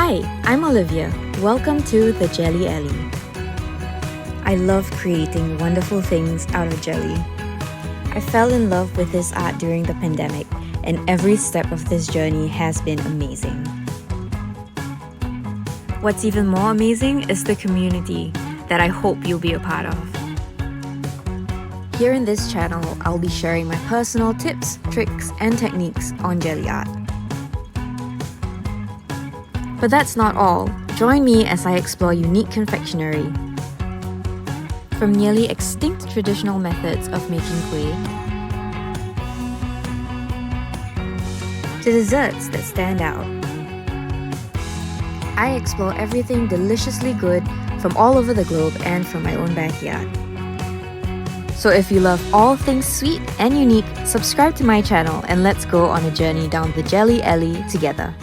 Hi, I'm Olivia. Welcome to the Jelly Alley. I love creating wonderful things out of jelly. I fell in love with this art during the pandemic, and every step of this journey has been amazing. What's even more amazing is the community that I hope you'll be a part of. Here in this channel, I'll be sharing my personal tips, tricks, and techniques on jelly art. But that's not all. Join me as I explore unique confectionery. From nearly extinct traditional methods of making kueh, to desserts that stand out. I explore everything deliciously good from all over the globe and from my own backyard. So if you love all things sweet and unique, subscribe to my channel and let's go on a journey down the Jelly Alley together.